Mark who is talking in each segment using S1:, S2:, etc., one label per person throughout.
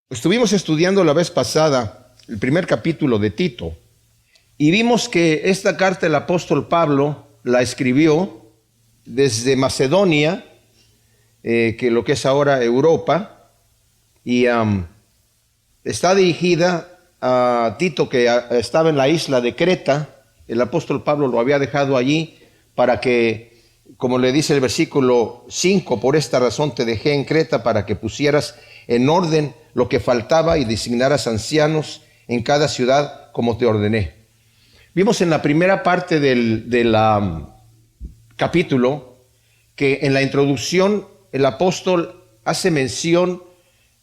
S1: Estuvimos estudiando la vez pasada el primer capítulo de Tito y vimos que esta carta el apóstol Pablo la escribió desde Macedonia, que lo que es ahora Europa, y está dirigida a Tito, que estaba en la isla de Creta. El apóstol Pablo lo había dejado allí para que, como le dice el versículo 5, por esta razón te dejé en Creta para que pusieras en orden lo que faltaba y designaras ancianos en cada ciudad como te ordené. Vimos en la primera parte del capítulo que en la introducción el apóstol hace mención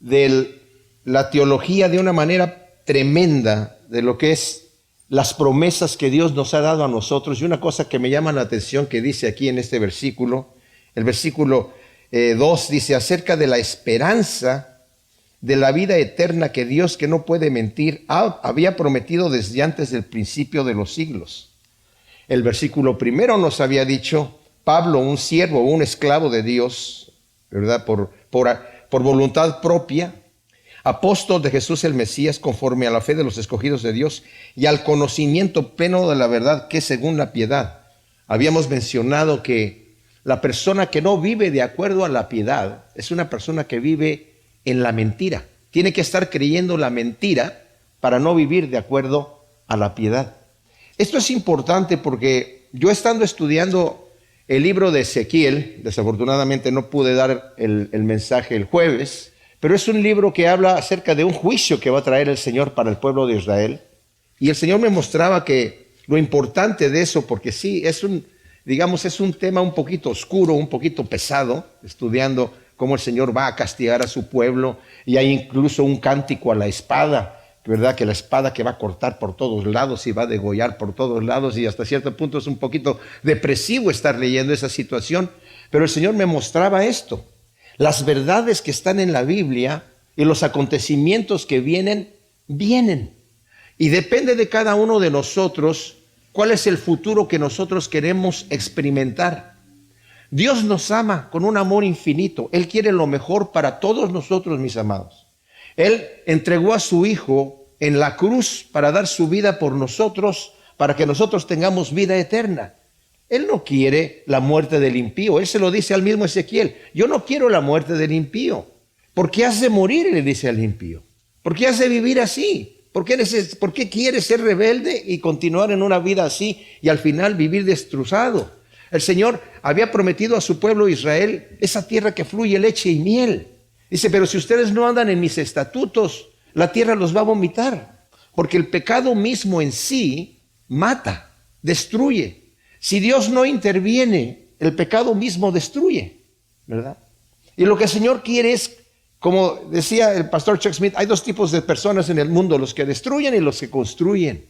S1: de la teología de una manera tremenda de lo que es las promesas que Dios nos ha dado a nosotros. Y una cosa que me llama la atención que dice aquí en este versículo, el versículo 2 dice acerca de la esperanza de la vida eterna que Dios, que no puede mentir, había prometido desde antes del principio de los siglos. El versículo primero nos había dicho, Pablo, un siervo, un esclavo de Dios, ¿verdad? Por voluntad propia, apóstol de Jesús el Mesías, conforme a la fe de los escogidos de Dios y al conocimiento pleno de la verdad, que según la piedad. Habíamos mencionado que la persona que no vive de acuerdo a la piedad es una persona que vive en la mentira. Tiene que estar creyendo la mentira para no vivir de acuerdo a la piedad. Esto es importante porque yo, estando estudiando el libro de Ezequiel, desafortunadamente no pude dar el mensaje el jueves, pero es un libro que habla acerca de un juicio que va a traer el Señor para el pueblo de Israel. Y el Señor me mostraba que lo importante de eso, porque sí, es un tema un poquito oscuro, un poquito pesado, estudiando cómo el Señor va a castigar a su pueblo, y hay incluso un cántico a la espada, ¿verdad? Que la espada que va a cortar por todos lados y va a degollar por todos lados, y hasta cierto punto es un poquito depresivo estar leyendo esa situación, pero el Señor me mostraba esto. Las verdades que están en la Biblia y los acontecimientos que vienen. Y depende de cada uno de nosotros cuál es el futuro que nosotros queremos experimentar. Dios nos ama con un amor infinito. Él quiere lo mejor para todos nosotros, mis amados. Él entregó a su Hijo en la cruz para dar su vida por nosotros, para que nosotros tengamos vida eterna. Él no quiere la muerte del impío. Él se lo dice al mismo Ezequiel. Yo no quiero la muerte del impío. ¿Por qué has de morir? Le dice al impío. ¿Por qué has de vivir así? ¿Por qué quieres ser rebelde y continuar en una vida así y al final vivir destrozado? El Señor había prometido a su pueblo Israel esa tierra que fluye leche y miel. Dice, pero si ustedes no andan en mis estatutos, la tierra los va a vomitar. Porque el pecado mismo en sí mata, destruye. Si Dios no interviene, el pecado mismo destruye, ¿verdad? Y lo que el Señor quiere es, como decía el pastor Chuck Smith, hay dos tipos de personas en el mundo, los que destruyen y los que construyen.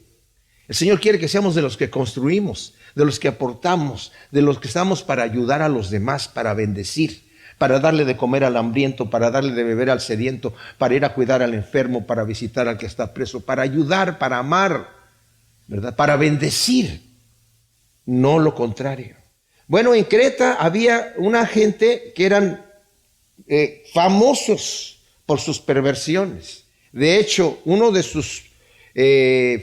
S1: El Señor quiere que seamos de los que construimos, de los que aportamos, de los que estamos para ayudar a los demás, para bendecir, para darle de comer al hambriento, para darle de beber al sediento, para ir a cuidar al enfermo, para visitar al que está preso, para ayudar, para amar, ¿verdad? Para bendecir, no lo contrario. Bueno, en Creta había una gente que eran famosos por sus perversiones. De hecho, uno de sus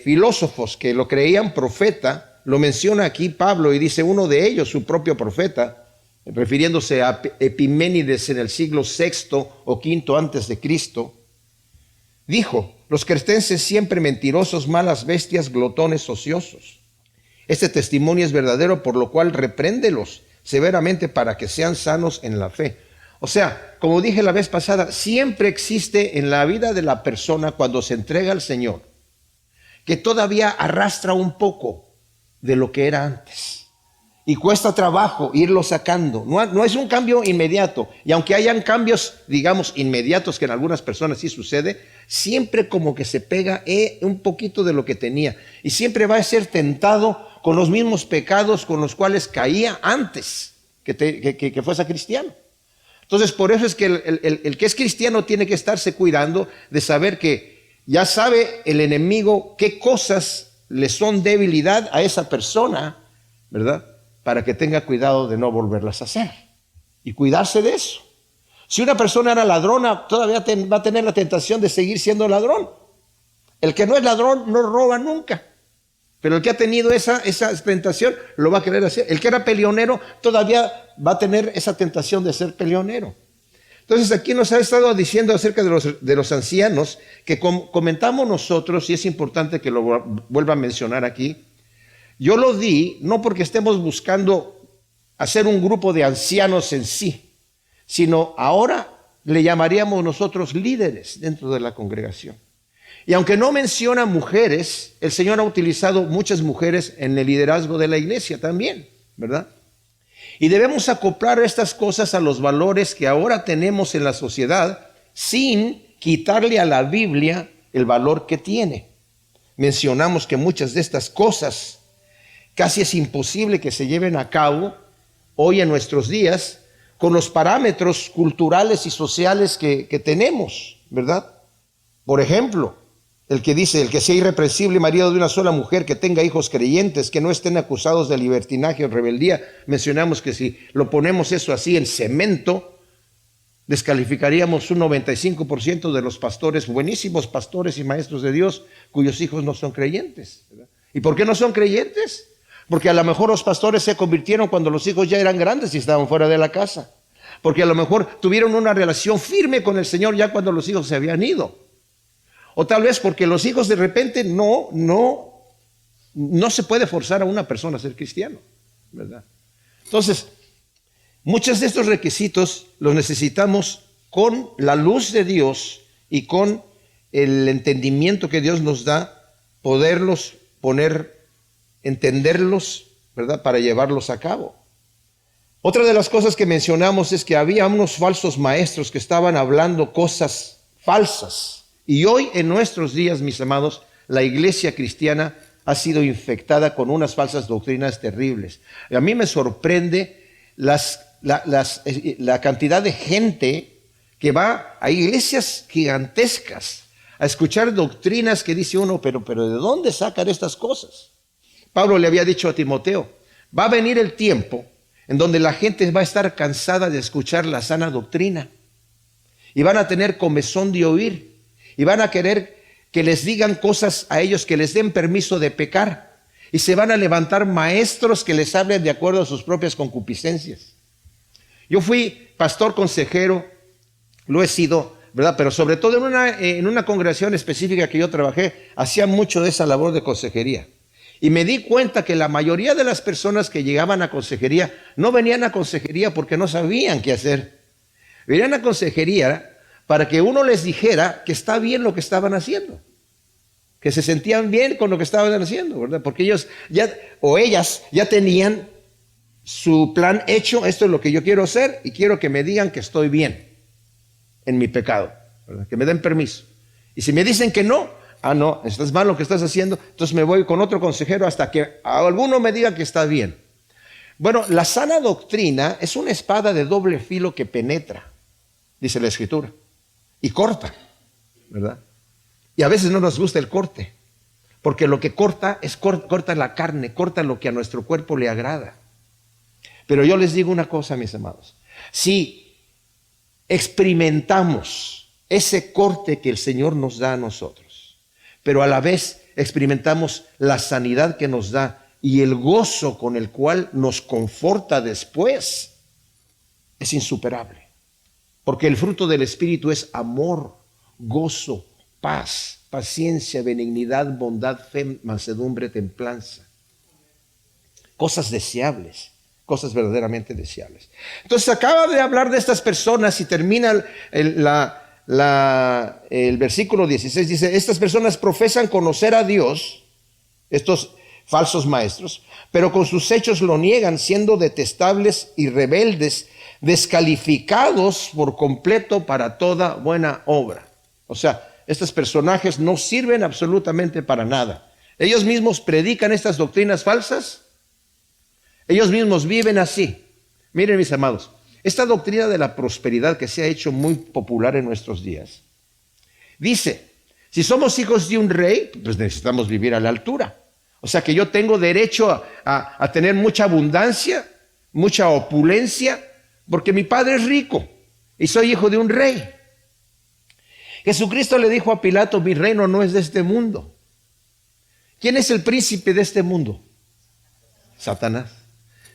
S1: filósofos que lo creían profeta, lo menciona aquí Pablo y dice uno de ellos, su propio profeta, refiriéndose a Epiménides en el siglo VI o V antes de Cristo, dijo, los cretenses siempre mentirosos, malas bestias, glotones, ociosos. Este testimonio es verdadero, por lo cual repréndelos severamente para que sean sanos en la fe. O sea, como dije la vez pasada, siempre existe en la vida de la persona cuando se entrega al Señor, que todavía arrastra un poco de lo que era antes. Y cuesta trabajo irlo sacando. No es un cambio inmediato. Y aunque hayan cambios, digamos, inmediatos, que en algunas personas sí sucede, siempre como que se pega un poquito de lo que tenía. Y siempre va a ser tentado con los mismos pecados con los cuales caía antes que fuese cristiano. Entonces, por eso es que el que es cristiano tiene que estarse cuidando de saber que ya sabe el enemigo qué cosas le son debilidad a esa persona, ¿verdad? Para que tenga cuidado de no volverlas a hacer y cuidarse de eso. Si una persona era ladrona, todavía va a tener la tentación de seguir siendo ladrón. El que no es ladrón no roba nunca. Pero el que ha tenido esa tentación lo va a querer hacer. El que era peleonero todavía va a tener esa tentación de ser peleonero. Entonces aquí nos ha estado diciendo acerca de los ancianos, que comentamos nosotros, y es importante que lo vuelva a mencionar aquí. Yo lo di no porque estemos buscando hacer un grupo de ancianos en sí, sino ahora le llamaríamos nosotros líderes dentro de la congregación. Y aunque no menciona mujeres, el Señor ha utilizado muchas mujeres en el liderazgo de la iglesia también, ¿verdad? Y debemos acoplar estas cosas a los valores que ahora tenemos en la sociedad sin quitarle a la Biblia el valor que tiene. Mencionamos que muchas de estas cosas casi es imposible que se lleven a cabo hoy en nuestros días con los parámetros culturales y sociales que tenemos, ¿verdad? Por ejemplo, el que dice, el que sea irreprensible marido de una sola mujer, que tenga hijos creyentes, que no estén acusados de libertinaje o rebeldía. Mencionamos que si lo ponemos eso así en cemento, descalificaríamos un 95% de los pastores, buenísimos pastores y maestros de Dios, cuyos hijos no son creyentes, ¿verdad? ¿Y por qué no son creyentes? Porque a lo mejor los pastores se convirtieron cuando los hijos ya eran grandes y estaban fuera de la casa. Porque a lo mejor tuvieron una relación firme con el Señor ya cuando los hijos se habían ido. O tal vez porque los hijos de repente no se puede forzar a una persona a ser cristiano, ¿verdad? Entonces, muchos de estos requisitos los necesitamos con la luz de Dios y con el entendimiento que Dios nos da, poderlos poner, entenderlos, ¿verdad? Para llevarlos a cabo. Otra de las cosas que mencionamos es que había unos falsos maestros que estaban hablando cosas falsas. Y hoy en nuestros días, mis amados, la iglesia cristiana ha sido infectada con unas falsas doctrinas terribles. Y a mí me sorprende la cantidad de gente que va a iglesias gigantescas a escuchar doctrinas que dice uno, pero ¿de dónde sacan estas cosas? Pablo le había dicho a Timoteo, va a venir el tiempo en donde la gente va a estar cansada de escuchar la sana doctrina y van a tener comezón de oír. Y van a querer que les digan cosas a ellos que les den permiso de pecar. Y se van a levantar maestros que les hablen de acuerdo a sus propias concupiscencias. Yo fui pastor consejero, lo he sido, ¿verdad? Pero sobre todo en una congregación específica que yo trabajé, hacía mucho de esa labor de consejería. Y me di cuenta que la mayoría de las personas que llegaban a consejería no venían a consejería porque no sabían qué hacer. Venían a consejería para que uno les dijera que está bien lo que estaban haciendo, que se sentían bien con lo que estaban haciendo, ¿verdad? Porque ellos ellas ya tenían su plan hecho, esto es lo que yo quiero hacer y quiero que me digan que estoy bien en mi pecado, ¿verdad? Que me den permiso. Y si me dicen que no, no, estás mal lo que estás haciendo, entonces me voy con otro consejero hasta que alguno me diga que está bien. Bueno, la sana doctrina es una espada de doble filo que penetra, dice la Escritura. Y corta, ¿verdad? Y a veces no nos gusta el corte, porque lo que corta corta la carne, corta lo que a nuestro cuerpo le agrada. Pero yo les digo una cosa, mis amados, si experimentamos ese corte que el Señor nos da a nosotros, pero a la vez experimentamos la sanidad que nos da y el gozo con el cual nos conforta después, es insuperable. Porque el fruto del Espíritu es amor, gozo, paz, paciencia, benignidad, bondad, fe, mansedumbre, templanza. Cosas deseables, cosas verdaderamente deseables. Entonces acaba de hablar de estas personas y termina el versículo 16. Dice, estas personas profesan conocer a Dios, estos falsos maestros, pero con sus hechos lo niegan, siendo detestables y rebeldes, descalificados por completo para toda buena obra. O sea, estos personajes no sirven absolutamente para nada. Ellos mismos predican estas doctrinas falsas. Ellos mismos viven así. Miren, mis amados, esta doctrina de la prosperidad que se ha hecho muy popular en nuestros días, dice, si somos hijos de un rey, pues necesitamos vivir a la altura. O sea que yo tengo derecho a tener mucha abundancia, mucha opulencia, porque mi padre es rico. y soy hijo de un rey. Jesucristo le dijo a Pilato, mi reino no es de este mundo. ¿Quién es el príncipe de este mundo? Satanás.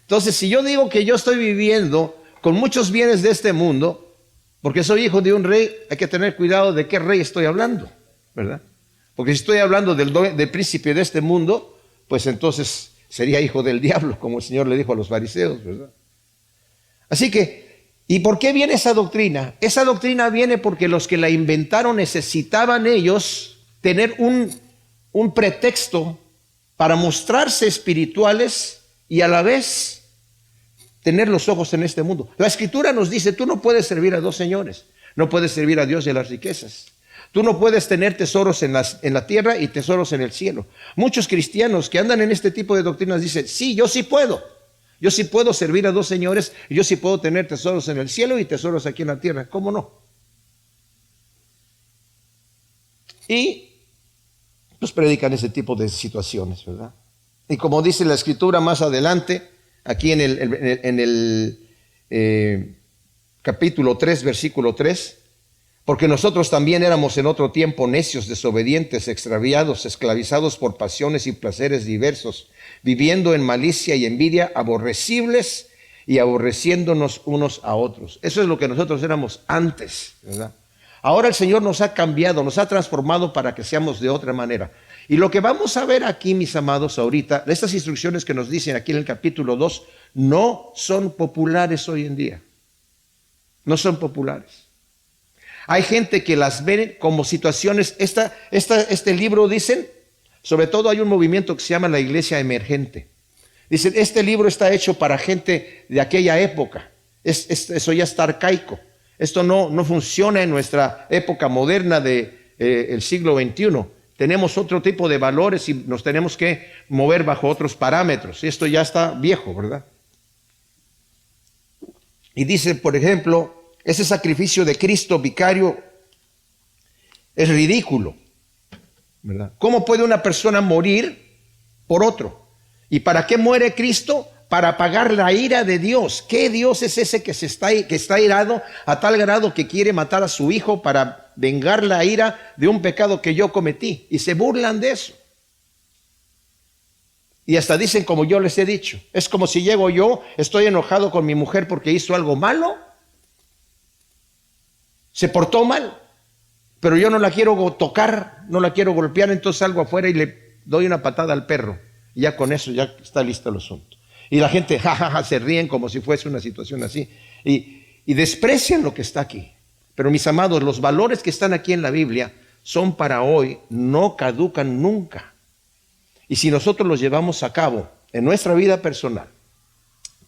S1: Entonces, si yo digo que yo estoy viviendo con muchos bienes de este mundo, porque soy hijo de un rey, hay que tener cuidado de qué rey estoy hablando, ¿verdad? Porque si estoy hablando del príncipe de este mundo, pues entonces sería hijo del diablo, como el Señor le dijo a los fariseos, ¿verdad? Así que, ¿y por qué viene esa doctrina? Esa doctrina viene porque los que la inventaron necesitaban ellos tener un pretexto para mostrarse espirituales y a la vez tener los ojos en este mundo. La Escritura nos dice, tú no puedes servir a dos señores. No puedes servir a Dios y a las riquezas. Tú no puedes tener tesoros en la tierra y tesoros en el cielo. Muchos cristianos que andan en este tipo de doctrinas dicen, sí, yo sí puedo. Yo sí puedo servir a dos señores, yo sí puedo tener tesoros en el cielo y tesoros aquí en la tierra. ¿Cómo no? Y pues predican ese tipo de situaciones, ¿verdad? Y como dice la Escritura más adelante, aquí en el capítulo 3, versículo 3, porque nosotros también éramos en otro tiempo necios, desobedientes, extraviados, esclavizados por pasiones y placeres diversos, viviendo en malicia y envidia, aborrecibles y aborreciéndonos unos a otros. Eso es lo que nosotros éramos antes, ¿verdad? Ahora el Señor nos ha cambiado, nos ha transformado para que seamos de otra manera. Y lo que vamos a ver aquí, mis amados, ahorita, estas instrucciones que nos dicen aquí en el capítulo 2, no son populares hoy en día. No son populares. Hay gente que las ve como situaciones, este libro dicen, sobre todo hay un movimiento que se llama la iglesia emergente. Dicen, este libro está hecho para gente de aquella época. Eso ya está arcaico. Esto no funciona en nuestra época moderna del siglo XXI. Tenemos otro tipo de valores y nos tenemos que mover bajo otros parámetros. Esto ya está viejo, ¿verdad? Y dice, por ejemplo, ese sacrificio de Cristo vicario es ridículo, ¿verdad? ¿Cómo puede una persona morir por otro? ¿Y para qué muere Cristo? Para apagar la ira de Dios. ¿Qué Dios es ese que está irado a tal grado que quiere matar a su hijo para vengar la ira de un pecado que yo cometí? Y se burlan de eso. Y hasta dicen, como yo les he dicho, es como si llego yo, estoy enojado con mi mujer porque hizo algo malo, se portó mal, pero yo no la quiero tocar, no la quiero golpear, entonces salgo afuera y le doy una patada al perro. Y ya con eso ya está listo el asunto. Y la gente se ríen como si fuese una situación así. Y desprecian lo que está aquí. Pero mis amados, los valores que están aquí en la Biblia son para hoy, no caducan nunca. Y si nosotros los llevamos a cabo en nuestra vida personal,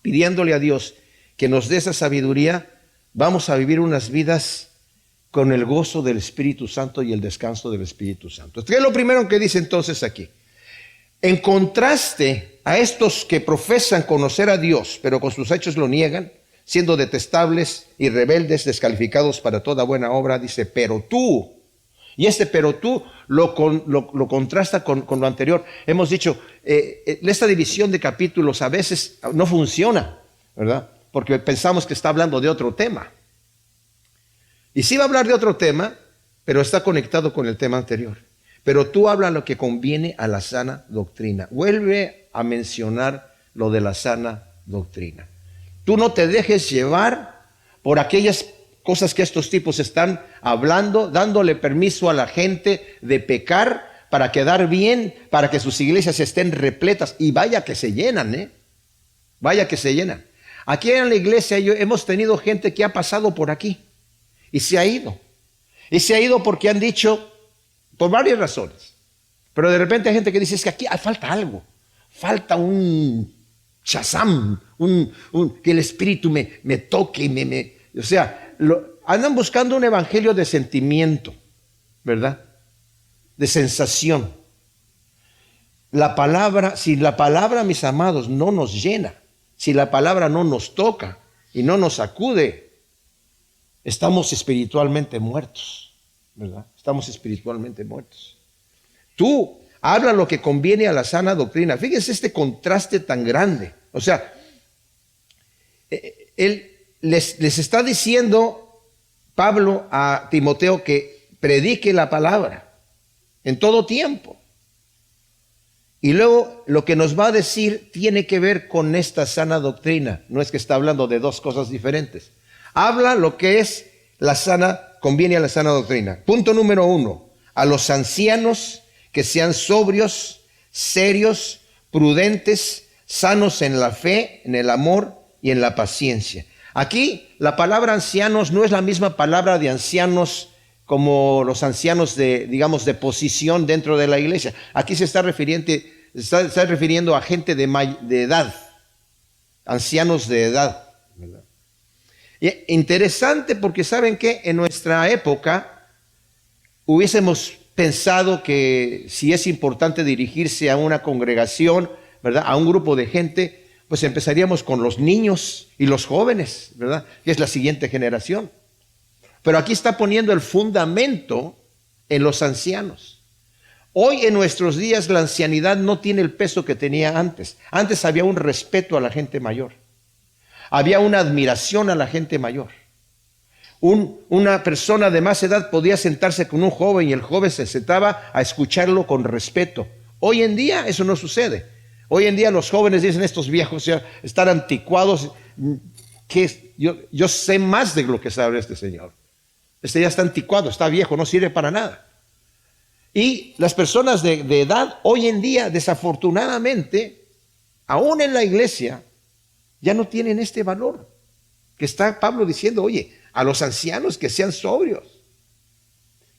S1: pidiéndole a Dios que nos dé esa sabiduría, vamos a vivir unas vidas con el gozo del Espíritu Santo y el descanso del Espíritu Santo. ¿Qué es lo primero que dice entonces aquí? En contraste a estos que profesan conocer a Dios, pero con sus hechos lo niegan, siendo detestables y rebeldes, descalificados para toda buena obra, dice, pero tú, y pero tú lo contrasta con lo anterior. Hemos dicho, esta división de capítulos a veces no funciona, ¿verdad? Porque pensamos que está hablando de otro tema. Y sí va a hablar de otro tema, pero está conectado con el tema anterior. Pero tú habla lo que conviene a la sana doctrina. Vuelve a mencionar lo de la sana doctrina. Tú no te dejes llevar por aquellas cosas que estos tipos están hablando, dándole permiso a la gente de pecar para quedar bien, para que sus iglesias estén repletas. Y vaya que se llenan, vaya que se llenan. Aquí en la iglesia hemos tenido gente que ha pasado por aquí y se ha ido. Y se ha ido porque han dicho, por varias razones. Pero de repente hay gente que dice, es que aquí falta algo. Falta un shazam, que el Espíritu me toque. O sea, andan buscando un evangelio de sentimiento, ¿verdad? De sensación. Si la palabra, mis amados, no nos llena, si la palabra no nos toca y no nos sacude, estamos espiritualmente muertos, ¿verdad? Estamos espiritualmente muertos. Tú habla lo que conviene a la sana doctrina. Fíjense este contraste tan grande. O sea, él les está diciendo Pablo a Timoteo que predique la palabra en todo tiempo. Y luego lo que nos va a decir tiene que ver con esta sana doctrina. No es que está hablando de dos cosas diferentes. Habla lo que es la sana, conviene a la sana doctrina. Punto número 1. A los ancianos que sean sobrios, serios, prudentes, sanos en la fe, en el amor y en la paciencia. Aquí la palabra ancianos no es la misma palabra de ancianos como los ancianos de, digamos, de posición dentro de la iglesia. Aquí se está refiriendo a gente de edad, ancianos de edad, ¿verdad? Y interesante porque saben que en nuestra época hubiésemos pensado que si es importante dirigirse a una congregación, ¿verdad?, a un grupo de gente, pues empezaríamos con los niños y los jóvenes, ¿verdad?, que es la siguiente generación. Pero aquí está poniendo el fundamento en los ancianos. Hoy en nuestros días la ancianidad no tiene el peso que tenía antes. Antes había un respeto a la gente mayor. Había una admiración a la gente mayor. Una persona de más edad podía sentarse con un joven y el joven se sentaba a escucharlo con respeto. Hoy en día eso no sucede. Hoy en día los jóvenes dicen, estos viejos ya están anticuados. Yo sé más de lo que sabe este señor. Este ya está anticuado, está viejo, no sirve para nada. Y las personas de edad hoy en día, desafortunadamente, aún en la iglesia, ya no tienen este valor. Que está Pablo diciendo, oye, a los ancianos que sean sobrios,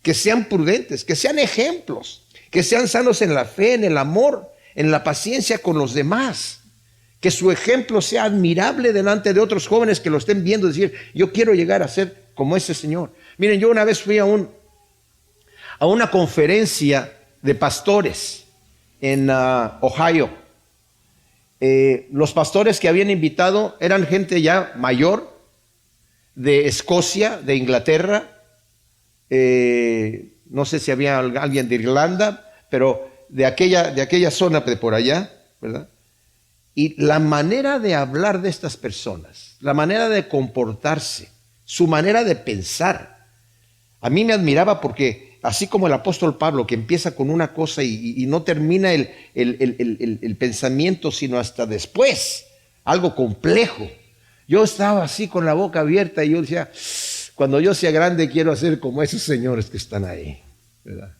S1: que sean prudentes, que sean ejemplos, que sean sanos en la fe, en el amor, en la paciencia con los demás. Que su ejemplo sea admirable delante de otros jóvenes que lo estén viendo y decir, yo quiero llegar a ser como ese señor. Miren, yo una vez fui a una conferencia de pastores en Ohio. Los pastores que habían invitado eran gente ya mayor, de Escocia, de Inglaterra, no sé si había alguien de Irlanda, pero de aquella zona de por allá, ¿verdad? Y la manera de hablar de estas personas, la manera de comportarse, su manera de pensar, a mí me admiraba porque así como el apóstol Pablo, que empieza con una cosa y no termina el pensamiento sino hasta después, algo complejo. Yo estaba así con la boca abierta y yo decía, cuando yo sea grande quiero hacer como esos señores que están ahí, ¿verdad?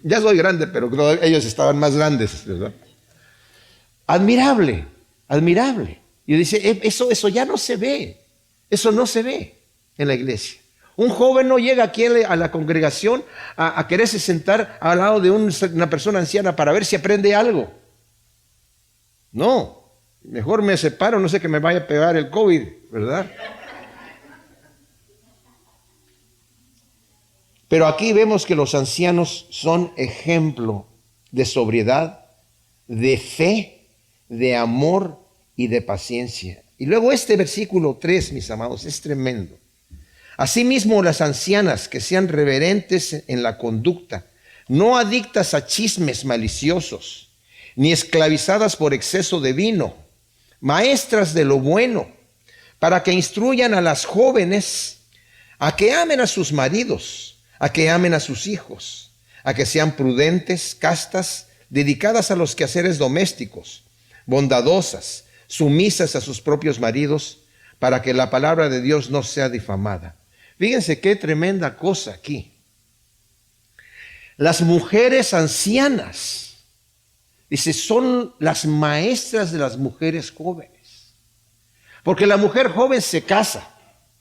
S1: Ya soy grande, pero ellos estaban más grandes, ¿verdad? Admirable, admirable. Y dice, eso ya no se ve, eso no se ve en la iglesia. Un joven no llega aquí a la congregación a quererse sentar al lado de una persona anciana para ver si aprende algo. No, mejor me separo, no sé que me vaya a pegar el COVID, ¿verdad? Pero aquí vemos que los ancianos son ejemplo de sobriedad, de fe, de amor y de paciencia. Y luego este versículo 3, mis amados, es tremendo. Asimismo, las ancianas que sean reverentes en la conducta, no adictas a chismes maliciosos, ni esclavizadas por exceso de vino, maestras de lo bueno, para que instruyan a las jóvenes a que amen a sus maridos, a que amen a sus hijos, a que sean prudentes, castas, dedicadas a los quehaceres domésticos, bondadosas, sumisas a sus propios maridos, para que la palabra de Dios no sea difamada. Fíjense qué tremenda cosa aquí. Las mujeres ancianas, dice, son las maestras de las mujeres jóvenes. Porque la mujer joven se casa,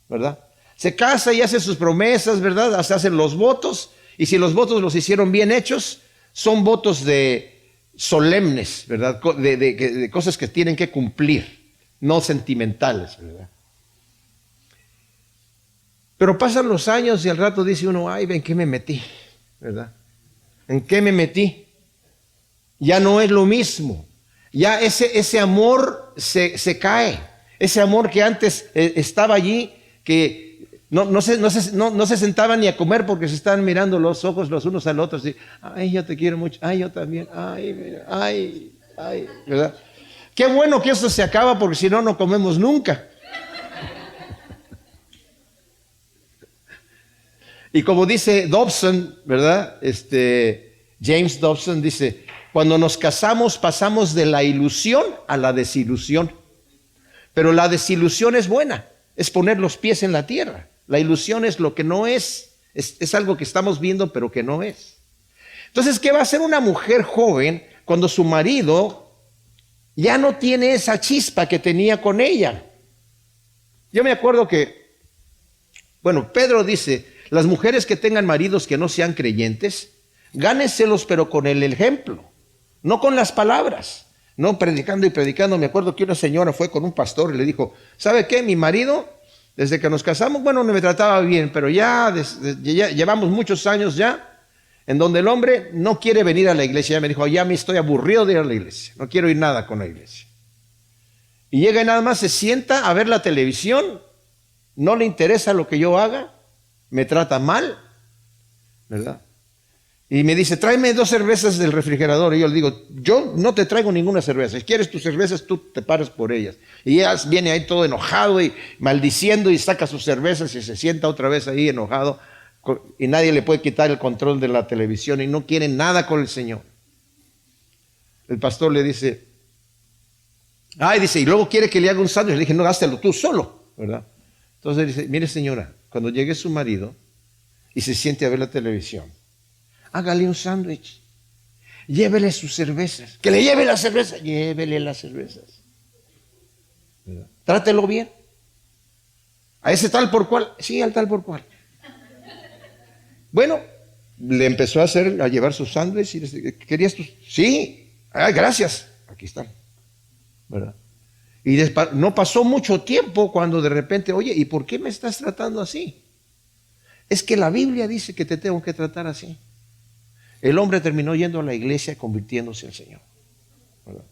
S1: ¿verdad? Se casa y hace sus promesas, ¿verdad? Se hacen los votos, y si los votos los hicieron bien hechos, son votos solemnes, ¿verdad? De cosas que tienen que cumplir, no sentimentales, ¿verdad? Pero pasan los años y al rato dice uno, ay, ¿en qué me metí? ¿Verdad? ¿En qué me metí? Ya no es lo mismo. Ya ese amor se cae. Ese amor que antes estaba allí, que no se sentaban ni a comer porque se estaban mirando los ojos los unos al otro. Así, ay, yo te quiero mucho. Ay, yo también. Ay, mira, ay, ¿verdad? Qué bueno que esto se acaba porque si no, no comemos nunca. Y como dice Dobson, ¿verdad? James Dobson dice, cuando nos casamos pasamos de la ilusión a la desilusión. Pero la desilusión es buena, es poner los pies en la tierra. La ilusión es lo que no es algo que estamos viendo pero que no es. Entonces, ¿qué va a hacer una mujer joven cuando su marido ya no tiene esa chispa que tenía con ella? Yo me acuerdo que, bueno, Pedro dice, las mujeres que tengan maridos que no sean creyentes, gánenselos pero con el ejemplo, no con las palabras, no predicando y predicando. Me acuerdo que una señora fue con un pastor y le dijo, ¿sabe qué? Mi marido, desde que nos casamos, bueno, me trataba bien, pero ya llevamos muchos años ya, en donde el hombre no quiere venir a la iglesia. Ya me dijo, ya me estoy aburrido de ir a la iglesia, no quiero ir nada con la iglesia. Y llega y nada más se sienta a ver la televisión, no le interesa lo que yo haga, me trata mal, ¿verdad? Y me dice, tráeme 2 cervezas del refrigerador. Y yo le digo, yo no te traigo ninguna cerveza. Si quieres tus cervezas, tú te paras por ellas. Y ella viene ahí todo enojado y maldiciendo y saca sus cervezas y se sienta otra vez ahí enojado. Y nadie le puede quitar el control de la televisión y no quiere nada con el Señor. El pastor le dice, dice, y luego quiere que le haga un sándwich. Le dije, no, hástelo tú solo, ¿verdad? Entonces dice, mire señora, cuando llegue su marido y se siente a ver la televisión, hágale un sándwich, llévele sus cervezas, que le lleve las cervezas, llévele las cervezas, ¿verdad? Trátelo bien. A ese tal por cual, sí, al tal por cual. Bueno, le empezó a llevar sus sándwiches y le dice, ¿querías tus? Sí, gracias, aquí están, ¿verdad? Y no pasó mucho tiempo cuando de repente, oye, ¿y por qué me estás tratando así? Es que la Biblia dice que te tengo que tratar así. El hombre terminó yendo a la iglesia y convirtiéndose al Señor, ¿verdad?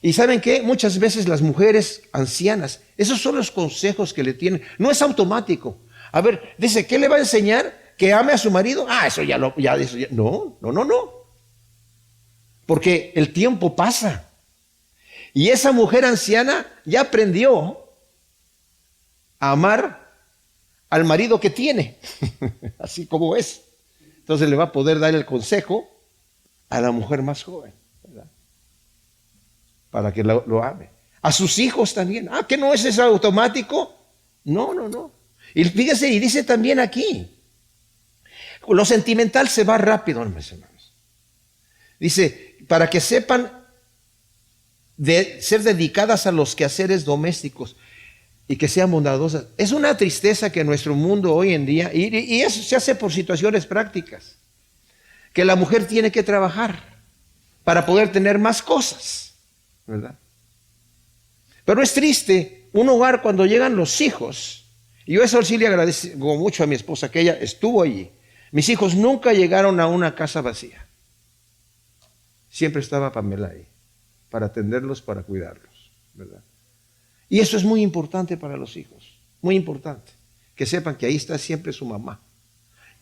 S1: Y ¿saben qué? Muchas veces las mujeres ancianas, esos son los consejos que le tienen. No es automático. A ver, dice, ¿qué le va a enseñar? ¿Que ame a su marido? Eso ya. No. Porque el tiempo pasa. Y esa mujer anciana ya aprendió a amar al marido que tiene, así como es. Entonces le va a poder dar el consejo a la mujer más joven, ¿verdad? Para que lo ame. A sus hijos también. ¿Que no es eso automático? No. Y fíjese, y dice también aquí, lo sentimental se va rápido, hermanos. Dice, para que sepan de ser dedicadas a los quehaceres domésticos y que sean bondadosas. Es una tristeza que en nuestro mundo hoy en día, y eso se hace por situaciones prácticas, que la mujer tiene que trabajar para poder tener más cosas, ¿verdad? Pero es triste un hogar cuando llegan los hijos, y yo eso sí le agradezco mucho a mi esposa, que ella estuvo allí. Mis hijos nunca llegaron a una casa vacía. Siempre estaba Pamela ahí, para atenderlos, para cuidarlos, ¿verdad? Y eso es muy importante para los hijos, muy importante, que sepan que ahí está siempre su mamá.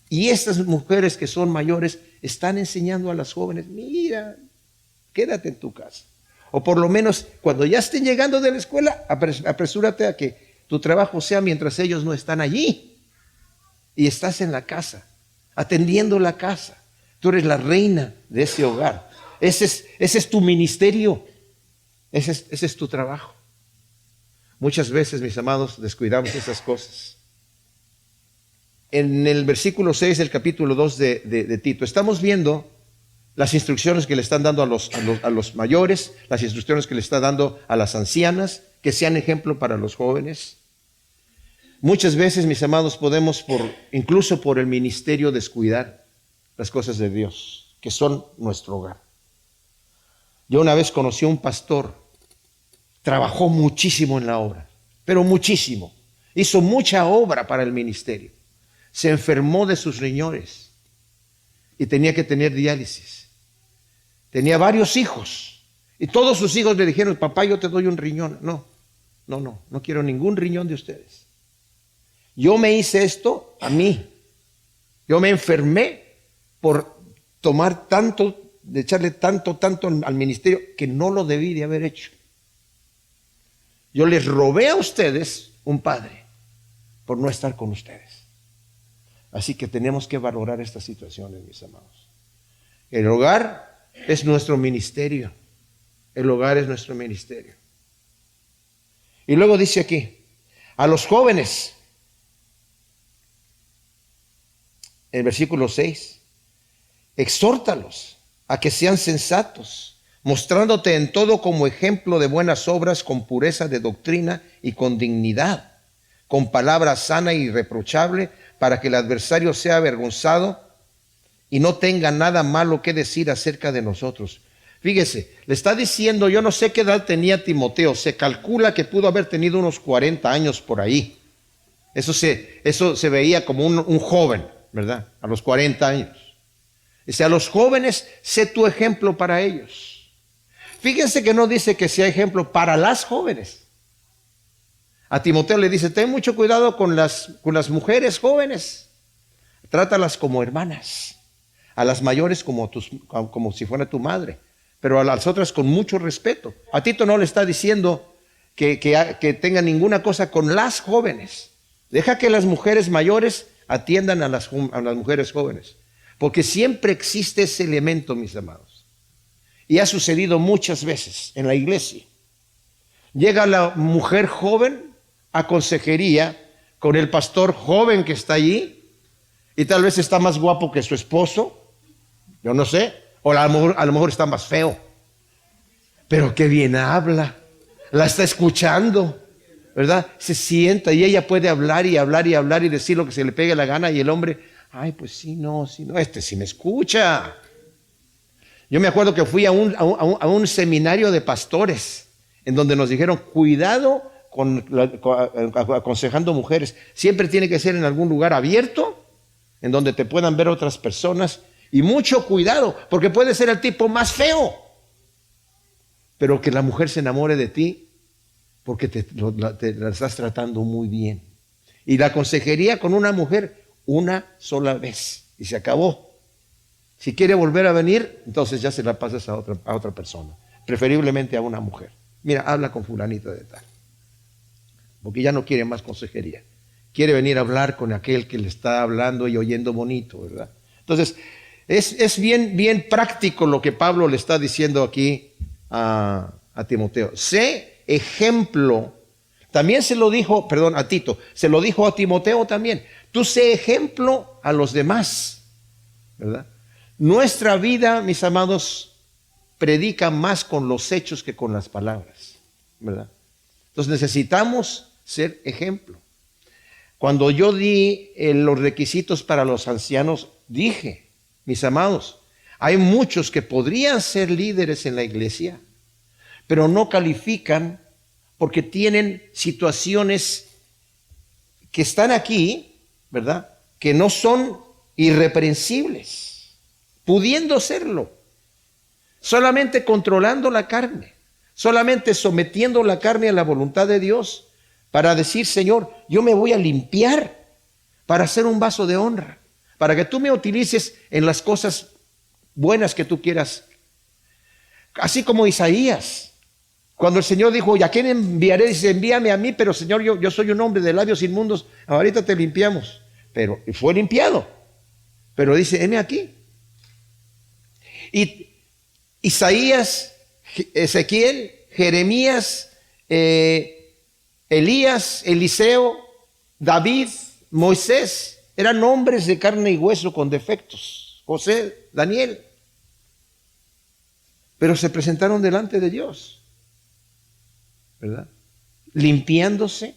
S1: Y estas mujeres que son mayores están enseñando a las jóvenes, mira, quédate en tu casa. O por lo menos cuando ya estén llegando de la escuela, apresúrate a que tu trabajo sea mientras ellos no están allí. Y estás en la casa, atendiendo la casa. Tú eres la reina de ese hogar. Ese es tu ministerio, ese es tu trabajo. Muchas veces, mis amados, descuidamos esas cosas. En el versículo 6 del capítulo 2 de Tito, estamos viendo las instrucciones que le están dando a los mayores, las instrucciones que le está dando a las ancianas, que sean ejemplo para los jóvenes. Muchas veces, mis amados, podemos incluso por el ministerio descuidar las cosas de Dios, que son nuestro hogar. Yo una vez conocí a un pastor, trabajó muchísimo en la obra, pero muchísimo. Hizo mucha obra para el ministerio. Se enfermó de sus riñones y tenía que tener diálisis. Tenía varios hijos y todos sus hijos le dijeron, papá, yo te doy un riñón. No quiero ningún riñón de ustedes. Yo me hice esto a mí. Yo me enfermé por tomar tanto, de echarle tanto al ministerio que no lo debí de haber hecho. Yo les robé a ustedes un padre por no estar con ustedes. Así que tenemos que valorar estas situaciones, mis amados. El hogar es nuestro ministerio. El hogar es nuestro ministerio. Y luego dice aquí, a los jóvenes, en versículo 6, exhórtalos a que sean sensatos, mostrándote en todo como ejemplo de buenas obras, con pureza de doctrina y con dignidad, con palabra sana y irreprochable, para que el adversario sea avergonzado y no tenga nada malo que decir acerca de nosotros. Fíjese, le está diciendo, yo no sé qué edad tenía Timoteo, se calcula que pudo haber tenido unos 40 años por ahí. Eso se veía como un joven, ¿verdad? A los 40 años. Dice, a los jóvenes, sé tu ejemplo para ellos. Fíjense que no dice que sea ejemplo para las jóvenes. A Timoteo le dice, ten mucho cuidado con las mujeres jóvenes. Trátalas como hermanas. A las mayores como si fuera tu madre. Pero a las otras con mucho respeto. A Tito no le está diciendo que tenga ninguna cosa con las jóvenes. Deja que las mujeres mayores atiendan a las mujeres jóvenes. Porque siempre existe ese elemento, mis amados. Y ha sucedido muchas veces en la iglesia. Llega la mujer joven a consejería con el pastor joven que está allí, y tal vez está más guapo que su esposo, yo no sé, o a lo mejor está más feo, pero qué bien habla, la está escuchando, ¿verdad? Se sienta y ella puede hablar y hablar y hablar y decir lo que se le pegue la gana, y el hombre, ay, pues sí, no, este sí me escucha. Yo me acuerdo que fui a un seminario de pastores en donde nos dijeron, cuidado aconsejando mujeres. Siempre tiene que ser en algún lugar abierto, en donde te puedan ver otras personas. Y mucho cuidado, porque puede ser el tipo más feo, pero que la mujer se enamore de ti porque te la estás tratando muy bien. Y la consejería con una mujer una sola vez y se acabó. Si quiere volver a venir, entonces ya se la pasas a otra persona, preferiblemente a una mujer. Mira, habla con fulanita de tal, porque ya no quiere más consejería. Quiere venir a hablar con aquel que le está hablando y oyendo bonito, ¿verdad? Entonces, es bien práctico lo que Pablo le está diciendo aquí a Timoteo. Sé ejemplo. También se lo dijo, a Tito, se lo dijo a Timoteo también. Tú sé ejemplo a los demás, ¿verdad? Nuestra vida, mis amados, predica más con los hechos que con las palabras, ¿verdad? Entonces necesitamos ser ejemplo. Cuando yo di los requisitos para los ancianos, dije, mis amados, hay muchos que podrían ser líderes en la iglesia, pero no califican porque tienen situaciones que están aquí, ¿verdad? Que no son irreprensibles, pudiendo serlo, solamente controlando la carne, solamente sometiendo la carne a la voluntad de Dios, para decir, Señor, yo me voy a limpiar para ser un vaso de honra, para que tú me utilices en las cosas buenas que tú quieras. Así como Isaías, cuando el Señor dijo, ¿y a quién enviaré? Dice, envíame a mí, pero Señor, yo soy un hombre de labios inmundos, ahorita te limpiamos. Pero fue limpiado, pero dice, heme aquí. Y Isaías, Ezequiel, Jeremías, Elías, Eliseo, David, Moisés, eran hombres de carne y hueso con defectos. José, Daniel. Pero se presentaron delante de Dios, ¿verdad? Limpiándose,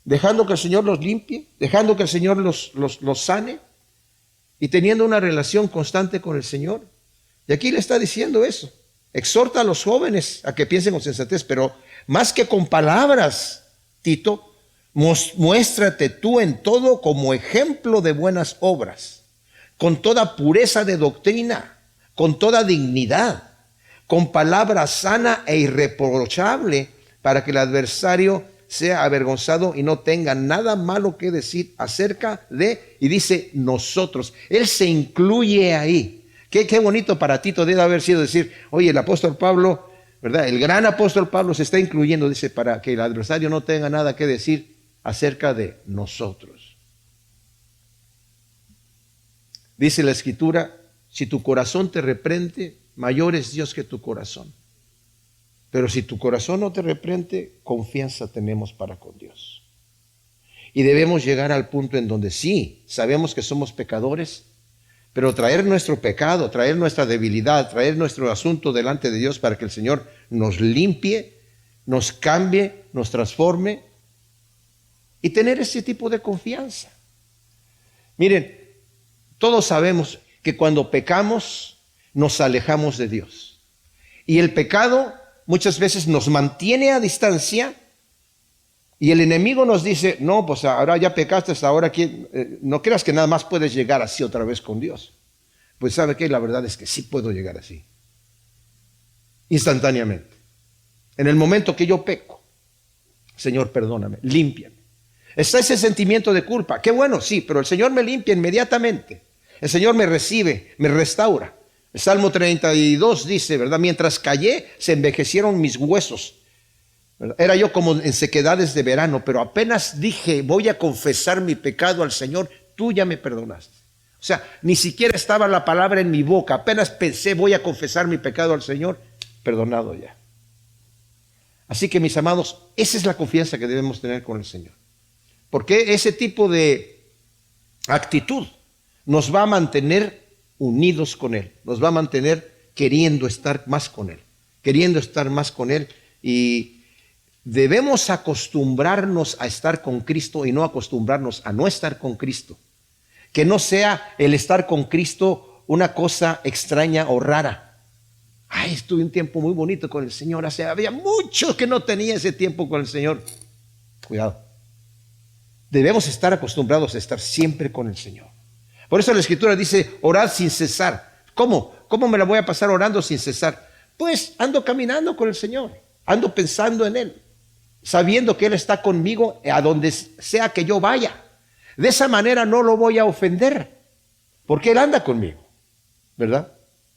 S1: dejando que el Señor los limpie, dejando que el Señor los sane y teniendo una relación constante con el Señor. Y aquí le está diciendo eso. Exhorta a los jóvenes a que piensen con sensatez, pero más que con palabras, Tito, muéstrate tú en todo como ejemplo de buenas obras, con toda pureza de doctrina, con toda dignidad, con palabra sana e irreprochable, para que el adversario sea avergonzado y no tenga nada malo que decir acerca de, y dice nosotros. Él se incluye ahí. Qué bonito para Tito debe haber sido decir, oye, el apóstol Pablo, ¿verdad? El gran apóstol Pablo se está incluyendo, dice, para que el adversario no tenga nada que decir acerca de nosotros. Dice la Escritura, si tu corazón te reprende, mayor es Dios que tu corazón. Pero si tu corazón no te reprende, confianza tenemos para con Dios. Y debemos llegar al punto en donde sí, sabemos que somos pecadores, pero traer nuestro pecado, traer nuestra debilidad, traer nuestro asunto delante de Dios para que el Señor nos limpie, nos cambie, nos transforme y tener ese tipo de confianza. Miren, todos sabemos que cuando pecamos nos alejamos de Dios. Y el pecado muchas veces nos mantiene a distancia y el enemigo nos dice, no, pues ahora ya pecaste, ahora aquí, no creas que nada más puedes llegar así otra vez con Dios. Pues ¿sabe qué? La verdad es que sí puedo llegar así. Instantáneamente. En el momento que yo peco, Señor, perdóname, límpiame. Está ese sentimiento de culpa. Qué bueno, sí, pero el Señor me limpia inmediatamente. El Señor me recibe, me restaura. El Salmo 32 dice, ¿verdad? Mientras callé, se envejecieron mis huesos. ¿Verdad? Era yo como en sequedades de verano, pero apenas dije, voy a confesar mi pecado al Señor, tú ya me perdonaste. O sea, ni siquiera estaba la palabra en mi boca. Apenas pensé, voy a confesar mi pecado al Señor, perdonado ya. Así que, mis amados, esa es la confianza que debemos tener con el Señor. Porque ese tipo de actitud nos va a mantener unidos con Él. Nos va a mantener queriendo estar más con Él. Queriendo estar más con Él. Y debemos acostumbrarnos a estar con Cristo y no acostumbrarnos a no estar con Cristo. Que no sea el estar con Cristo una cosa extraña o rara. Ay, estuve un tiempo muy bonito con el Señor. Había mucho que no tenía ese tiempo con el Señor. Cuidado. Debemos estar acostumbrados a estar siempre con el Señor. Por eso la Escritura dice, orad sin cesar. ¿Cómo? ¿Cómo me la voy a pasar orando sin cesar? Pues ando caminando con el Señor. Ando pensando en Él. Sabiendo que Él está conmigo a donde sea que yo vaya. De esa manera no lo voy a ofender. Porque Él anda conmigo. ¿Verdad?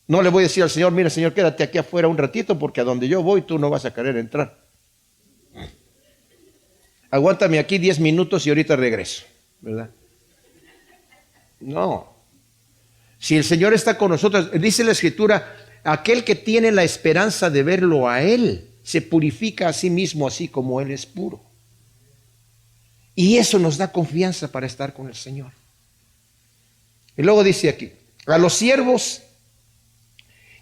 S1: No le voy a decir al Señor, mira Señor, quédate aquí afuera un ratito porque a donde yo voy tú no vas a querer entrar. Aguántame aquí 10 minutos y ahorita regreso, ¿verdad? No. Si el Señor está con nosotros, dice la Escritura, aquel que tiene la esperanza de verlo a Él, se purifica a sí mismo así como Él es puro. Y eso nos da confianza para estar con el Señor. Y luego dice aquí, a los siervos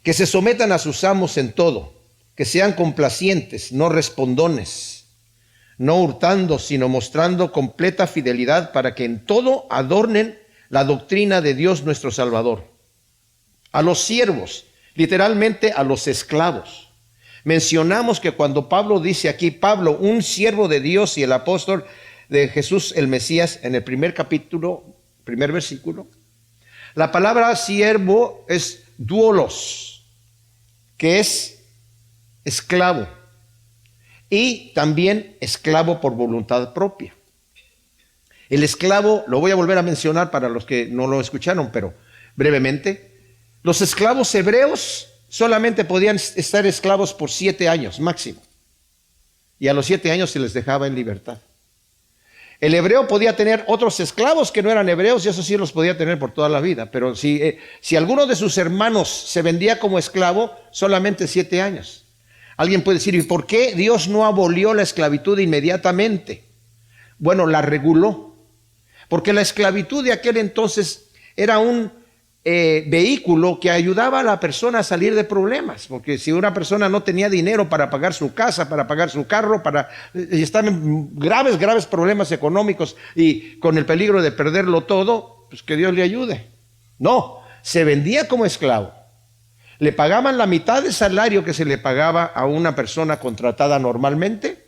S1: que se sometan a sus amos en todo, que sean complacientes, no respondones, no hurtando, sino mostrando completa fidelidad para que en todo adornen la doctrina de Dios nuestro Salvador. A los siervos, literalmente a los esclavos. Mencionamos que cuando Pablo dice aquí, Pablo, un siervo de Dios y el apóstol de Jesús el Mesías, en el primer capítulo, primer versículo, la palabra siervo es doulos, que es esclavo. Y también esclavo por voluntad propia. El esclavo, lo voy a volver a mencionar para los que no lo escucharon, pero brevemente. Los esclavos hebreos solamente podían estar esclavos por 7 años máximo. Y a los 7 años se les dejaba en libertad. El hebreo podía tener otros esclavos que no eran hebreos y eso sí los podía tener por toda la vida. Pero si alguno de sus hermanos se vendía como esclavo, solamente 7 años. Alguien puede decir, ¿y por qué Dios no abolió la esclavitud inmediatamente? Bueno, la reguló. Porque la esclavitud de aquel entonces era un vehículo que ayudaba a la persona a salir de problemas. Porque si una persona no tenía dinero para pagar su casa, para pagar su carro, y estaba en graves problemas económicos y con el peligro de perderlo todo, pues que Dios le ayude. No, se vendía como esclavo. Le pagaban la mitad del salario que se le pagaba a una persona contratada normalmente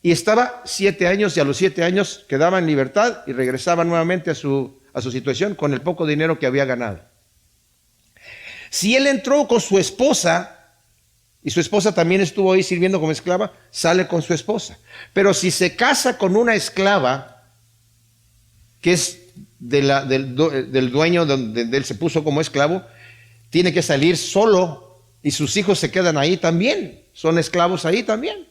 S1: y estaba 7 años y a los 7 años quedaba en libertad y regresaba nuevamente a su situación con el poco dinero que había ganado. Si él entró con su esposa y su esposa también estuvo ahí sirviendo como esclava, sale con su esposa. Pero si se casa con una esclava que es del dueño donde él se puso como esclavo, tiene que salir solo y sus hijos se quedan ahí también, son esclavos ahí también.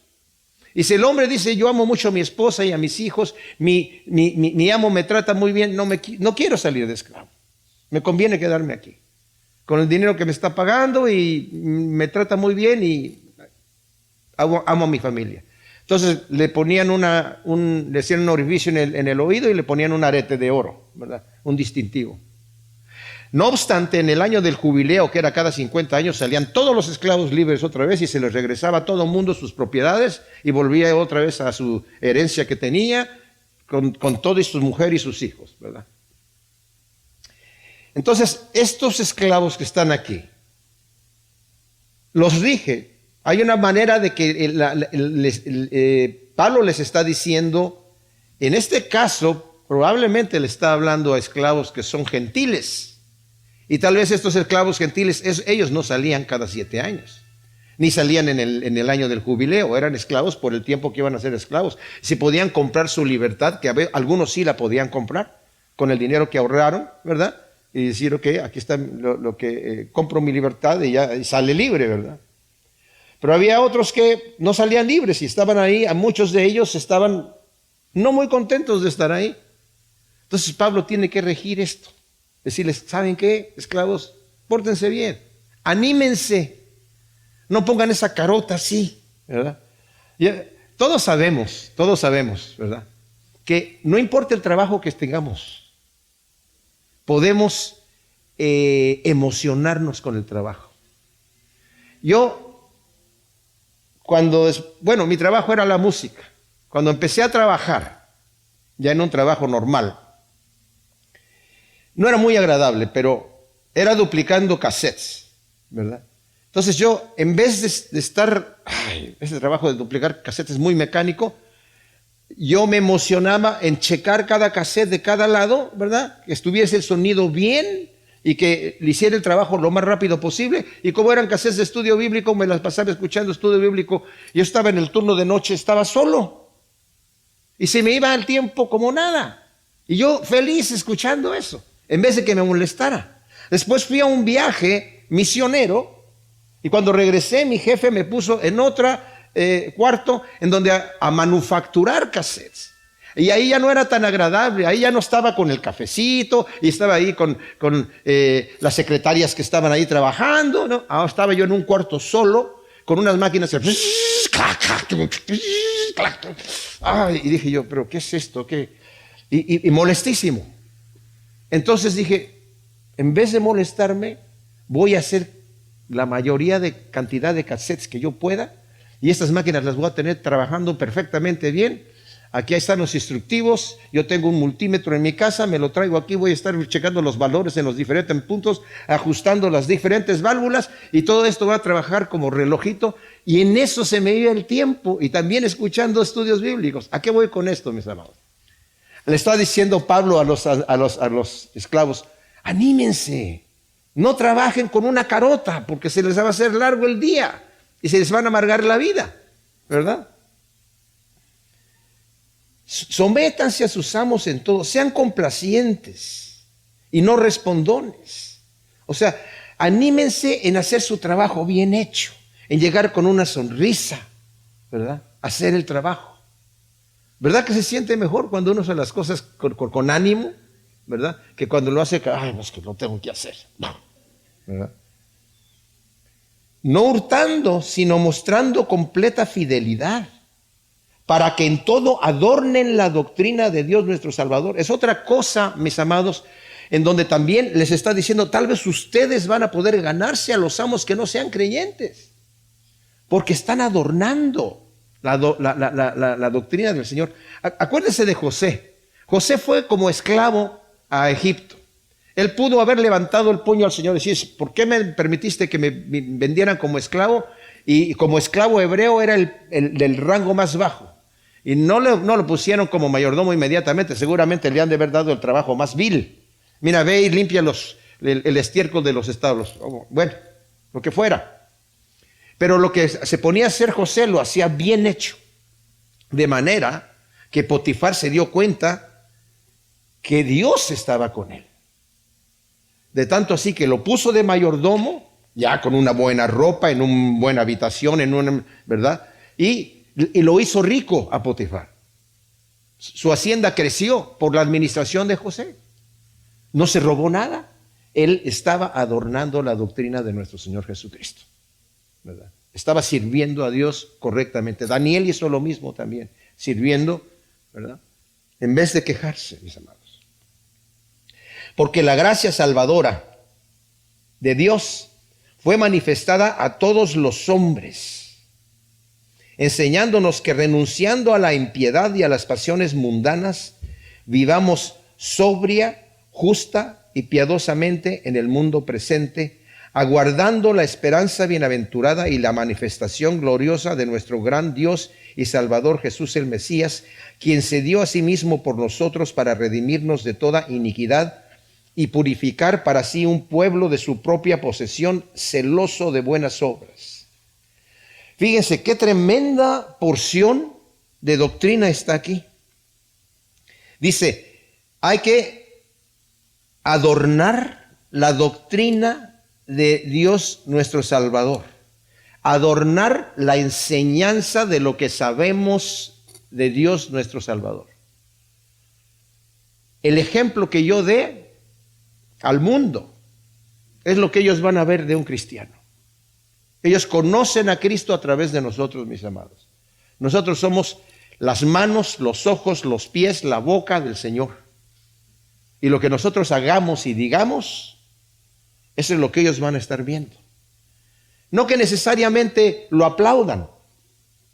S1: Y si el hombre dice, yo amo mucho a mi esposa y a mis hijos, mi amo me trata muy bien, no quiero salir de esclavo. Me conviene quedarme aquí, con el dinero que me está pagando y me trata muy bien y amo a mi familia. Entonces le ponían le hacían un orificio en el oído y le ponían un arete de oro, ¿verdad? Un distintivo. No obstante, en el año del jubileo, que era cada 50 años, salían todos los esclavos libres otra vez y se les regresaba a todo mundo sus propiedades y volvía otra vez a su herencia que tenía con todo y su mujer y sus hijos, ¿verdad? Entonces, estos esclavos que están aquí, los rige. Hay una manera de que Pablo les está diciendo, en este caso, probablemente le está hablando a esclavos que son gentiles. Y tal vez estos esclavos gentiles, ellos no salían cada 7 años, ni salían en el año del jubileo, eran esclavos por el tiempo que iban a ser esclavos. Si podían comprar su libertad, que algunos sí la podían comprar, con el dinero que ahorraron, ¿verdad? Y decir, ok, aquí está lo que compro mi libertad y sale libre, ¿verdad? Pero había otros que no salían libres y estaban ahí, a muchos de ellos estaban no muy contentos de estar ahí. Entonces Pablo tiene que regir esto. Decirles, ¿saben qué, esclavos? Pórtense bien, anímense, no pongan esa carota así, ¿verdad? Todos sabemos, ¿verdad? Que no importa el trabajo que tengamos, podemos emocionarnos con el trabajo. Mi trabajo era la música. Cuando empecé a trabajar, ya en un trabajo normal, no era muy agradable, pero era duplicando cassettes, ¿verdad? Entonces yo, en vez de estar, ese trabajo de duplicar cassettes es muy mecánico, yo me emocionaba en checar cada cassette de cada lado, ¿verdad? Que estuviese el sonido bien y que le hiciera el trabajo lo más rápido posible. Y como eran cassettes de estudio bíblico, me las pasaba escuchando estudio bíblico. Yo estaba en el turno de noche, estaba solo. Y se me iba el tiempo como nada. Y yo feliz escuchando eso, en vez de que me molestara. Después fui a un viaje misionero y cuando regresé mi jefe me puso en otro cuarto en donde a manufacturar cassettes. Y ahí ya no era tan agradable, ahí ya no estaba con el cafecito y estaba ahí con las secretarias que estaban ahí trabajando, ¿no? Ahora estaba yo en un cuarto solo con unas máquinas que... y dije yo, ¿pero qué es esto? ¿Qué? Y molestísimo. Entonces dije, en vez de molestarme, voy a hacer la mayoría de cantidad de cassettes que yo pueda y estas máquinas las voy a tener trabajando perfectamente bien. Aquí están los instructivos, yo tengo un multímetro en mi casa, me lo traigo aquí, voy a estar checando los valores en los diferentes puntos, ajustando las diferentes válvulas y todo esto va a trabajar como relojito y en eso se me iba el tiempo y también escuchando estudios bíblicos. ¿A qué voy con esto, mis amados? Le está diciendo Pablo a los esclavos, anímense, no trabajen con una carota porque se les va a hacer largo el día y se les van a amargar la vida, ¿verdad? Sométanse a sus amos en todo, sean complacientes y no respondones. O sea, anímense en hacer su trabajo bien hecho, en llegar con una sonrisa, ¿verdad? Hacer el trabajo. ¿Verdad que se siente mejor cuando uno hace las cosas con ánimo? ¿Verdad? Que cuando lo hace, no, es que lo tengo que hacer. ¿Verdad? No hurtando, sino mostrando completa fidelidad, para que en todo adornen la doctrina de Dios nuestro Salvador. Es otra cosa, mis amados, en donde también les está diciendo, tal vez ustedes van a poder ganarse a los amos que no sean creyentes, porque están adornando la doctrina del Señor. Acuérdense de José. José fue como esclavo a Egipto. Él pudo haber levantado el puño al Señor y decir, ¿por qué me permitiste que me vendieran como esclavo? Y como esclavo hebreo era el del rango más bajo. Y no lo pusieron como mayordomo inmediatamente. Seguramente le han de haber dado el trabajo más vil. Mira, ve y limpia el estiércol de los establos. Bueno, lo que fuera. Pero lo que se ponía a hacer José lo hacía bien hecho. De manera que Potifar se dio cuenta que Dios estaba con él. De tanto así que lo puso de mayordomo, ya con una buena ropa, en una buena habitación, ¿verdad? Y lo hizo rico a Potifar. Su hacienda creció por la administración de José. No se robó nada. él estaba adornando la doctrina de nuestro Señor Jesucristo, ¿verdad? Estaba sirviendo a Dios correctamente. Daniel hizo lo mismo también, sirviendo, ¿verdad? En vez de quejarse, mis amados. Porque la gracia salvadora de Dios fue manifestada a todos los hombres, enseñándonos que renunciando a la impiedad y a las pasiones mundanas, vivamos sobria, justa y piadosamente en el mundo presente, aguardando la esperanza bienaventurada y la manifestación gloriosa de nuestro gran Dios y Salvador Jesús el Mesías, quien se dio a sí mismo por nosotros para redimirnos de toda iniquidad y purificar para sí un pueblo de su propia posesión, celoso de buenas obras. Fíjense qué tremenda porción de doctrina está aquí. Dice, hay que adornar la doctrina de Dios nuestro Salvador. Adornar la enseñanza de lo que sabemos de Dios nuestro Salvador. El ejemplo que yo dé al mundo es lo que ellos van a ver de un cristiano. Ellos conocen a Cristo a través de nosotros, mis amados. Nosotros somos las manos, los ojos, los pies, la boca del Señor. Y lo que nosotros hagamos y digamos, eso es lo que ellos van a estar viendo. No que necesariamente lo aplaudan,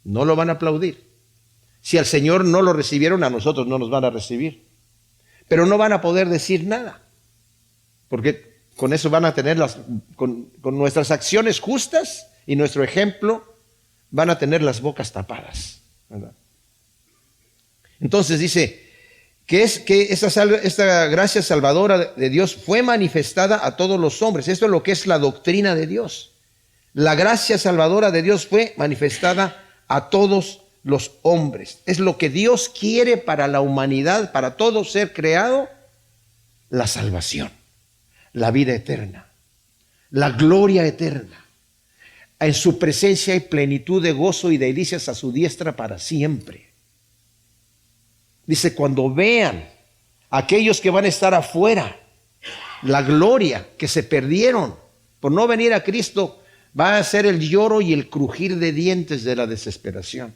S1: no lo van a aplaudir. Si al Señor no lo recibieron, a nosotros no nos van a recibir. Pero no van a poder decir nada, porque con eso van a tener con nuestras acciones justas y nuestro ejemplo, van a tener las bocas tapadas, ¿verdad? Entonces dice que esta gracia salvadora de Dios fue manifestada a todos los hombres. Esto es lo que es la doctrina de Dios. La gracia salvadora de Dios fue manifestada a todos los hombres. Es lo que Dios quiere para la humanidad, para todo ser creado: la salvación, la vida eterna, la gloria eterna. En su presencia hay plenitud de gozo y delicias a su diestra para siempre. Dice, cuando vean aquellos que van a estar afuera, la gloria que se perdieron por no venir a Cristo, va a ser el lloro y el crujir de dientes de la desesperación.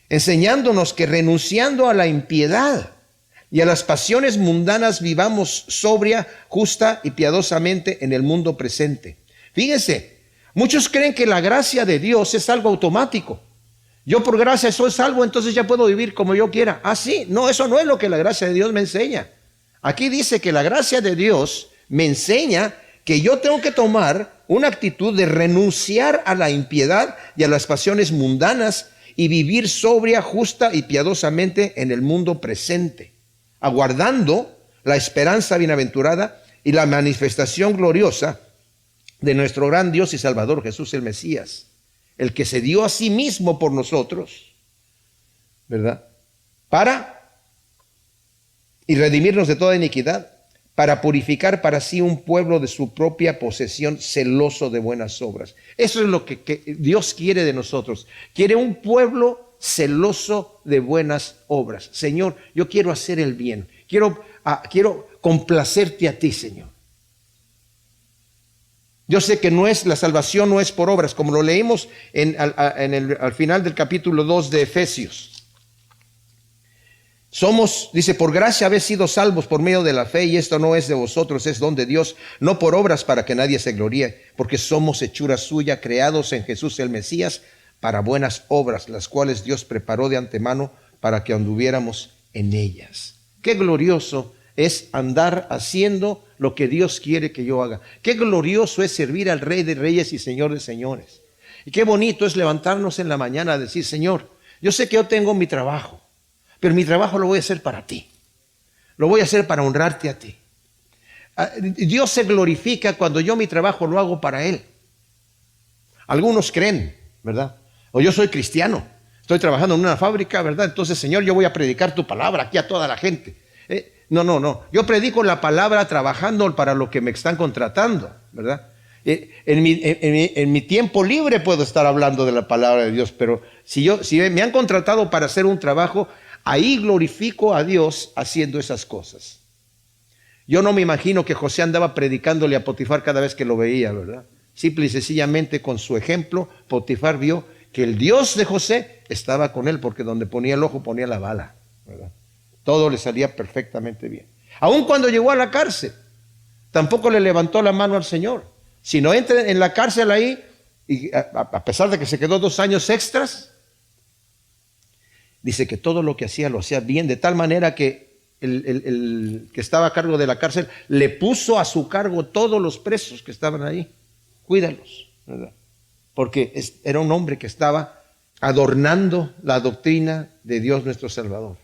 S1: Enseñándonos que renunciando a la impiedad y a las pasiones mundanas, vivamos sobria, justa y piadosamente en el mundo presente. Fíjense, muchos creen que la gracia de Dios es algo automático. Yo por gracia soy salvo, entonces ya puedo vivir como yo quiera. Ah, sí, no, eso no es lo que la gracia de Dios me enseña. Aquí dice que la gracia de Dios me enseña que yo tengo que tomar una actitud de renunciar a la impiedad y a las pasiones mundanas y vivir sobria, justa y piadosamente en el mundo presente, aguardando la esperanza bienaventurada y la manifestación gloriosa de nuestro gran Dios y Salvador Jesús el Mesías, el que se dio a sí mismo por nosotros, ¿verdad? Y redimirnos de toda iniquidad, para purificar para sí un pueblo de su propia posesión, celoso de buenas obras. Eso es lo que Dios quiere de nosotros. Quiere un pueblo celoso de buenas obras. Señor, yo quiero hacer el bien. Quiero complacerte a ti, Señor. Yo sé que la salvación no es por obras, como lo leímos al final del capítulo 2 de Efesios. Dice, por gracia habéis sido salvos por medio de la fe, y esto no es de vosotros, es don de Dios, no por obras para que nadie se gloríe, porque somos hechura suya, creados en Jesús el Mesías, para buenas obras, las cuales Dios preparó de antemano para que anduviéramos en ellas. Qué glorioso es andar haciendo lo que Dios quiere que yo haga. Qué glorioso es servir al Rey de Reyes y Señor de Señores. Y qué bonito es levantarnos en la mañana a decir, Señor, yo sé que yo tengo mi trabajo, pero mi trabajo lo voy a hacer para ti. Lo voy a hacer para honrarte a ti. Dios se glorifica cuando yo mi trabajo lo hago para Él. Algunos creen, ¿verdad? O yo soy cristiano, estoy trabajando en una fábrica, ¿verdad? Entonces, Señor, yo voy a predicar tu palabra aquí a toda la gente. No. Yo predico la palabra trabajando para lo que me están contratando, ¿verdad? En mi tiempo libre puedo estar hablando de la palabra de Dios, pero si me han contratado para hacer un trabajo, ahí glorifico a Dios haciendo esas cosas. Yo no me imagino que José andaba predicándole a Potifar cada vez que lo veía, ¿verdad? Simple y sencillamente con su ejemplo, Potifar vio que el Dios de José estaba con él, porque donde ponía el ojo ponía la bala, ¿verdad? Todo le salía perfectamente bien. Aun cuando llegó a la cárcel, tampoco le levantó la mano al Señor, sino entra en la cárcel ahí, y a pesar de que se quedó 2 años extras, dice que todo lo que hacía lo hacía bien, de tal manera que el que estaba a cargo de la cárcel le puso a su cargo todos los presos que estaban ahí. Cuídalos, ¿verdad? Porque era un hombre que estaba adornando la doctrina de Dios nuestro Salvador.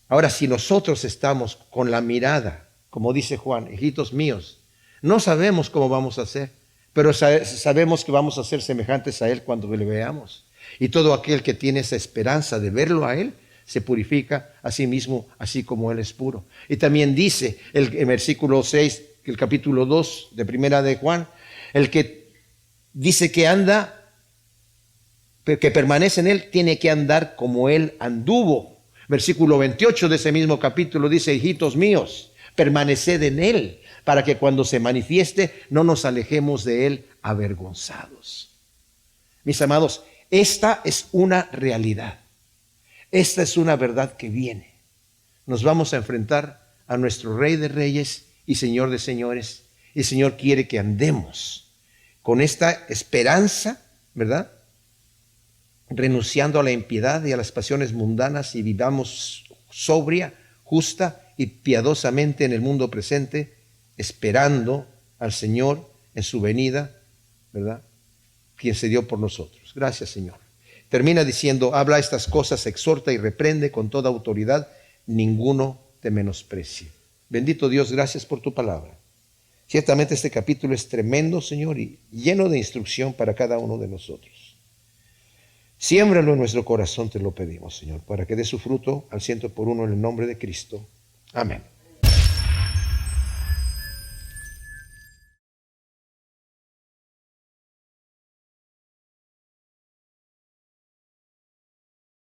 S1: Ahora, si nosotros estamos con la mirada, como dice Juan, hijitos míos, no sabemos cómo vamos a hacer, pero sabemos que vamos a ser semejantes a Él cuando le veamos. Y todo aquel que tiene esa esperanza de verlo a Él, se purifica a sí mismo, así como Él es puro. Y también dice el versículo 6, el capítulo 2 de Primera de Juan, el que dice que anda, que permanece en Él, tiene que andar como Él anduvo. Versículo 28 de ese mismo capítulo dice, hijitos míos, permaneced en Él, para que cuando se manifieste no nos alejemos de Él avergonzados. Mis amados, esta es una realidad. Esta es una verdad que viene. Nos vamos a enfrentar a nuestro Rey de Reyes y Señor de Señores. Y el Señor quiere que andemos con esta esperanza, ¿verdad? Renunciando a la impiedad y a las pasiones mundanas y vivamos sobria, justa y piadosamente en el mundo presente, esperando al Señor en su venida, ¿verdad? Quien se dio por nosotros. Gracias, Señor. Termina diciendo, habla estas cosas, exhorta y reprende con toda autoridad, ninguno te menosprecie. Bendito Dios, gracias por tu palabra. Ciertamente este capítulo es tremendo, Señor, y lleno de instrucción para cada uno de nosotros. Siémbralo en nuestro corazón, te lo pedimos, Señor, para que dé su fruto al 100 por 1 en el nombre de Cristo. Amén.